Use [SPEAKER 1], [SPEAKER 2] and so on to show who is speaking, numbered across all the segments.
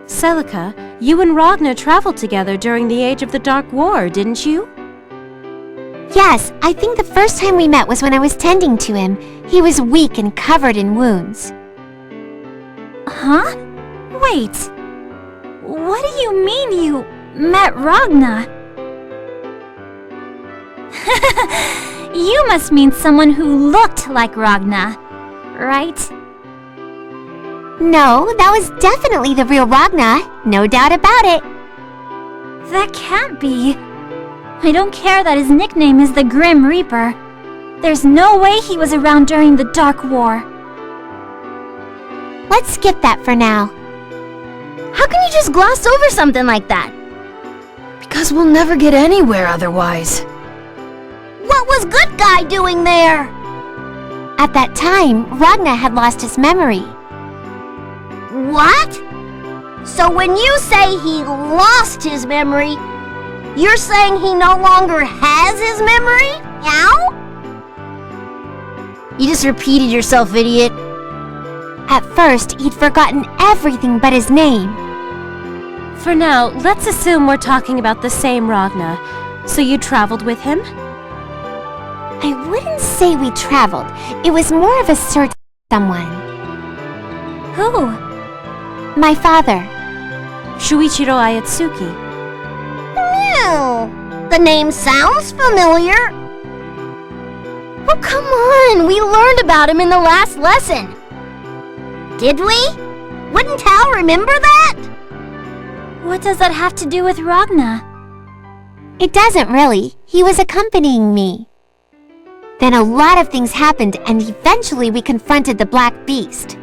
[SPEAKER 1] Celica, you and Ragnar traveled together during the Age of the Dark War, didn't you?
[SPEAKER 2] Yes, I think the first time we met was when I was tending to him. He was weak and covered in wounds.
[SPEAKER 3] Huh? Wait. What do you mean you met Ragnar? You must mean someone who looked like Ragnar, right?
[SPEAKER 2] No, that was definitely the real Ragnar. No doubt about it.
[SPEAKER 3] That can't be. I don't care that his nickname is the Grim Reaper. There's no way he was around during the Dark War.
[SPEAKER 2] Let's skip that for now.
[SPEAKER 3] How can you just gloss over something like that?
[SPEAKER 4] Because we'll never get anywhere otherwise.
[SPEAKER 3] What was Good Guy doing there?
[SPEAKER 2] At that time, Ragnar had lost his memory.
[SPEAKER 5] What? So when you say he lost his memory, you're saying he no longer has his memory? Now?
[SPEAKER 3] You just repeated yourself, idiot.
[SPEAKER 2] At first, he'd forgotten everything but his name.
[SPEAKER 1] For now, let's assume we're talking about the same Ragnar. So you traveled with him?
[SPEAKER 2] I wouldn't say we traveled. It was more of a search for someone.
[SPEAKER 3] Who?
[SPEAKER 2] My father.
[SPEAKER 1] Shuichiro Ayatsuki.
[SPEAKER 5] Oh, the name sounds familiar.
[SPEAKER 3] Oh, come on! We learned about him in the last lesson.
[SPEAKER 5] Did we? Wouldn't Tal remember that?
[SPEAKER 3] What does that have to do with Ragnar?
[SPEAKER 2] It doesn't really. He was accompanying me. Then a lot of things happened, and eventually we confronted the Black Beast.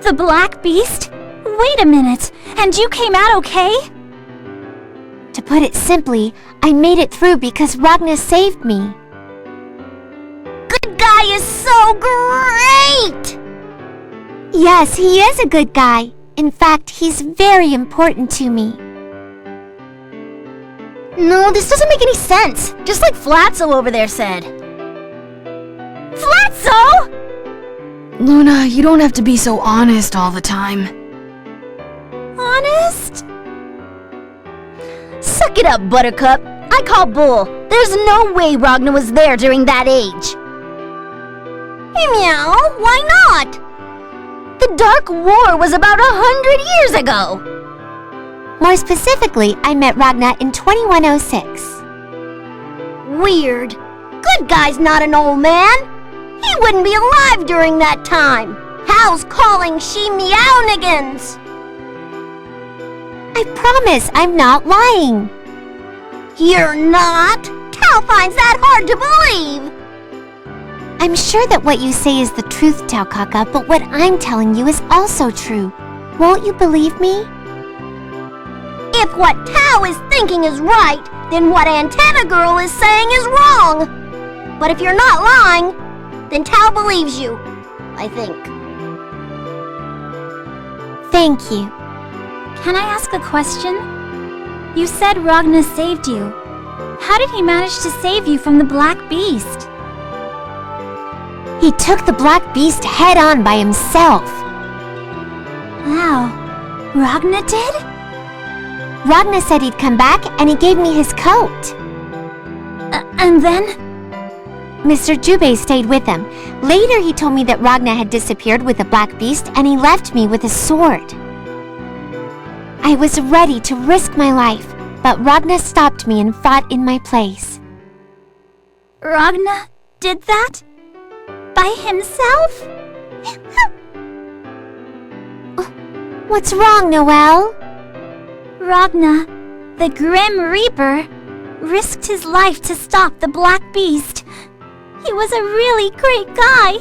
[SPEAKER 3] The Black Beast? Wait a minute, and you came out okay?
[SPEAKER 2] To put it simply, I made it through because Ragnar saved me.
[SPEAKER 5] Good Guy is so great!
[SPEAKER 2] Yes, he is a good guy. In fact, he's very important to me.
[SPEAKER 3] No, this doesn't make any sense. Just like Flatso over there said. Flatso!
[SPEAKER 4] Luna, you don't have to be so honest all the time.
[SPEAKER 3] Honest? Suck it up, Buttercup. I call bull. There's no way Ragnar was there during that age.
[SPEAKER 5] Meow, why not?
[SPEAKER 3] The Dark War was about 100 years ago.
[SPEAKER 2] More specifically, I met Ragnar in 2106.
[SPEAKER 5] Weird. Good Guy's not an old man. He wouldn't be alive during that time. Hal's calling she meownigans.
[SPEAKER 2] I promise I'm not lying.
[SPEAKER 5] You're not? Tal finds that hard to believe.
[SPEAKER 2] I'm sure that what you say is the truth, Taokaka, but what I'm telling you is also true. Won't you believe me?
[SPEAKER 5] If what Tao is thinking is right, then what Antenna Girl is saying is wrong. But if you're not lying, then Tao believes you, I think.
[SPEAKER 2] Thank you.
[SPEAKER 3] Can I ask a question? You said Ragnar saved you. How did he manage to save you from the Black Beast?
[SPEAKER 2] He took the Black Beast head-on by himself.
[SPEAKER 3] Wow. Ragnar did?
[SPEAKER 2] Ragnar said he'd come back, and he gave me his coat.
[SPEAKER 3] And then?
[SPEAKER 2] Mr. Jubei stayed with him. Later, he told me that Ragnar had disappeared with the Black Beast, and he left me with a sword. I was ready to risk my life, but Ragnar stopped me and fought in my place.
[SPEAKER 3] Ragnar did that? By himself?
[SPEAKER 2] What's wrong, Noelle?
[SPEAKER 3] Ragnar, the Grim Reaper, risked his life to stop the Black Beast. He was a really great guy.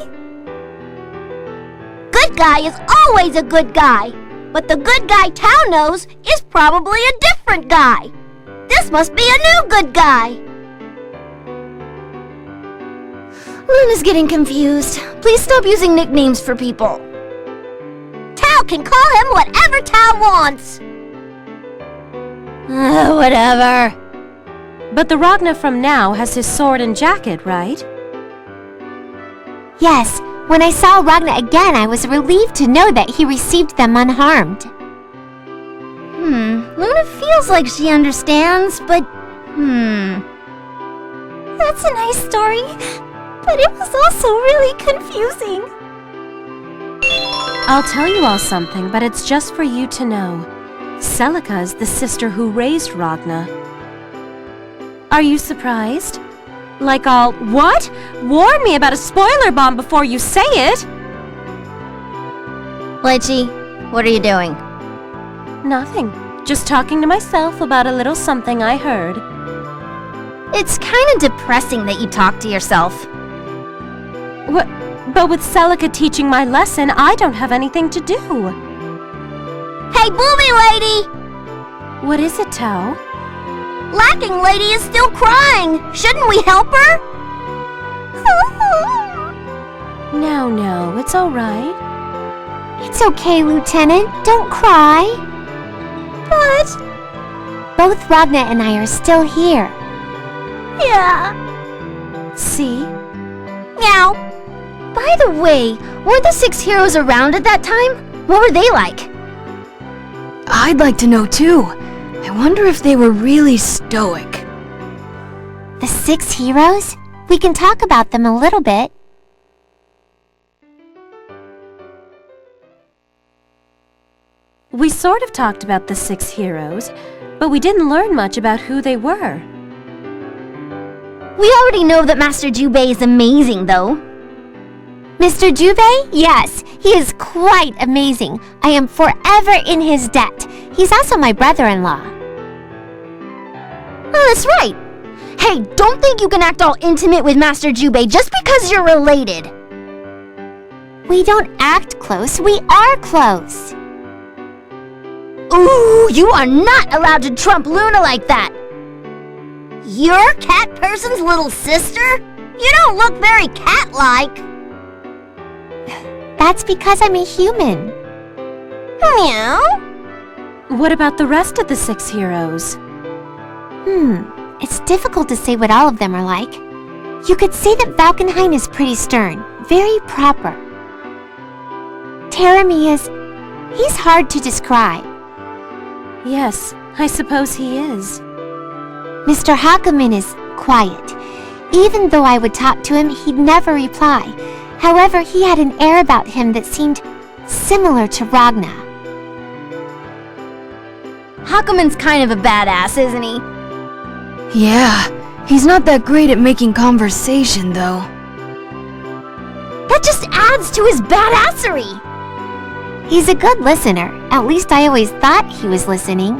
[SPEAKER 5] Good Guy is always a good guy. But the good guy Tao knows is probably a different guy. This must be a new good guy.
[SPEAKER 3] Luna's getting confused. Please stop using nicknames for people.
[SPEAKER 5] Tao can call him whatever Tao wants.
[SPEAKER 3] Whatever.
[SPEAKER 1] But the Ragnar from now has his sword and jacket, right?
[SPEAKER 2] Yes, when I saw Ragnar again, I was relieved to know that he received them unharmed.
[SPEAKER 5] Luna feels like she understands, but...
[SPEAKER 3] That's a nice story, but it was also really confusing.
[SPEAKER 1] I'll tell you all something, but it's just for you to know. Celica is the sister who raised Ragna. Are you surprised? Like all, what? Warn me about a spoiler bomb before you say it!
[SPEAKER 5] Litchi, what are you doing?
[SPEAKER 1] Nothing. Just talking to myself about a little something I heard.
[SPEAKER 5] It's kind of depressing that you talk to yourself.
[SPEAKER 1] But with Celica teaching my lesson, I don't have anything to do.
[SPEAKER 5] Hey, booby lady!
[SPEAKER 1] What is it, Tao?
[SPEAKER 5] Lacking lady is still crying. Shouldn't we help her?
[SPEAKER 1] No, it's all right.
[SPEAKER 2] It's okay, Lieutenant. Don't cry.
[SPEAKER 3] But...
[SPEAKER 2] Both Ragna and I are still here.
[SPEAKER 3] yeah.
[SPEAKER 1] See?
[SPEAKER 5] Meow. By the way, were the 6 heroes around at that time? What were they like?
[SPEAKER 4] I'd like to know too. I wonder if they were really stoic.
[SPEAKER 2] The 6 heroes? We can talk about them a little bit.
[SPEAKER 1] We sort of talked about the 6 heroes, but we didn't learn much about who they were.
[SPEAKER 5] We already know that Master Jubei is amazing, though.
[SPEAKER 2] Mr. Jubei? Yes, he is quite amazing. I am forever in his debt. He's also my brother-in-law.
[SPEAKER 5] Oh, that's right. Hey, don't think you can act all intimate with Master Jubei just because you're related.
[SPEAKER 2] We don't act close, we are close.
[SPEAKER 5] Ooh, you are not allowed to trump Luna like that. You're Cat Person's little sister? You don't look very cat-like.
[SPEAKER 2] That's because I'm a human.
[SPEAKER 5] Meow.
[SPEAKER 1] What about the rest of the 6 heroes?
[SPEAKER 2] It's difficult to say what all of them are like. You could say that Valkenhayn is pretty stern, very proper. Teremi he's hard to describe.
[SPEAKER 1] Yes, I suppose he is.
[SPEAKER 2] Mr. Hakumen is quiet. Even though I would talk to him, he'd never reply. However, he had an air about him that seemed similar to Ragna.
[SPEAKER 5] Hakumen's kind of a badass, isn't he?
[SPEAKER 4] Yeah, he's not that great at making conversation though.
[SPEAKER 5] That just adds to his badassery.
[SPEAKER 2] He's a good listener. At least I always thought he was listening.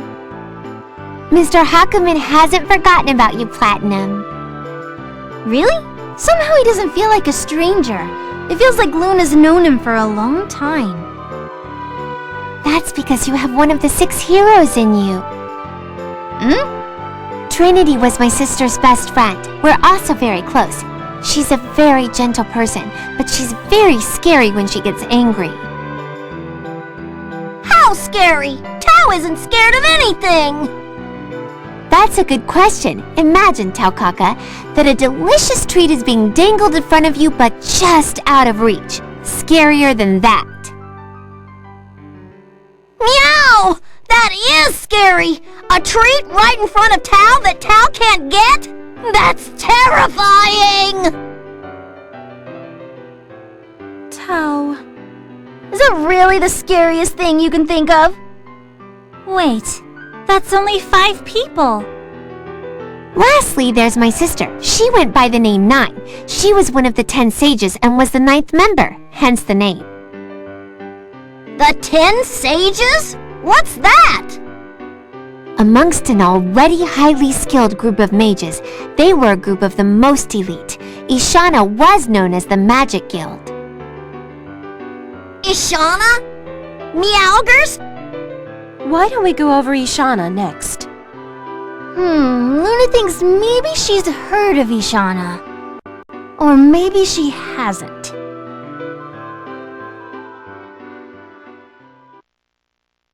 [SPEAKER 2] Mr. Hakumen hasn't forgotten about you, Platinum.
[SPEAKER 5] Really? Somehow he doesn't feel like a stranger. It feels like Luna's known him for a long time.
[SPEAKER 2] That's because you have one of the 6 heroes in you. Trinity was my sister's best friend. We're also very close. She's a very gentle person, but she's very scary when she gets angry.
[SPEAKER 5] How scary? Tao isn't scared of anything.
[SPEAKER 2] That's a good question. Imagine, Taukaka, that a delicious treat is being dangled in front of you but just out of reach. Scarier than that.
[SPEAKER 5] Meow! That is scary! A treat right in front of Tao that Tao can't get? That's terrifying!
[SPEAKER 1] Tao.
[SPEAKER 5] Is that really the scariest thing you can think of?
[SPEAKER 3] Wait, that's only 5 people.
[SPEAKER 2] Lastly, there's my sister. She went by the name 9. She was one of the 10 sages and was the 9th member, hence the name.
[SPEAKER 5] The 10 sages? What's that?
[SPEAKER 2] Amongst an already highly skilled group of mages, they were a group of the most elite. Ishana was known as the Magic Guild.
[SPEAKER 5] Ishana? Meowgers?
[SPEAKER 1] Why don't we go over Ishana next?
[SPEAKER 5] Luna thinks maybe she's heard of Ishana. Or maybe she hasn't.